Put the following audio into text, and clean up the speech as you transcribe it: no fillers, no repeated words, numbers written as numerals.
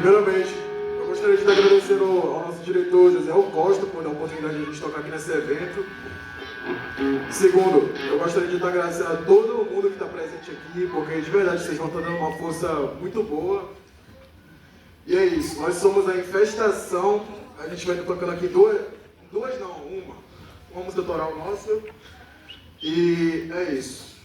Primeiramente, eu gostaria de estar agradecendo ao nosso diretor José Costa por dar a oportunidade de a gente tocar aqui nesse evento. Segundo, eu gostaria de estar agradecendo a todo mundo que está presente aqui, porque de verdade vocês vão estar dando uma força muito boa. E é isso, nós somos a Infestação, a gente vai estar tocando aqui uma música autoral nossa. E é isso.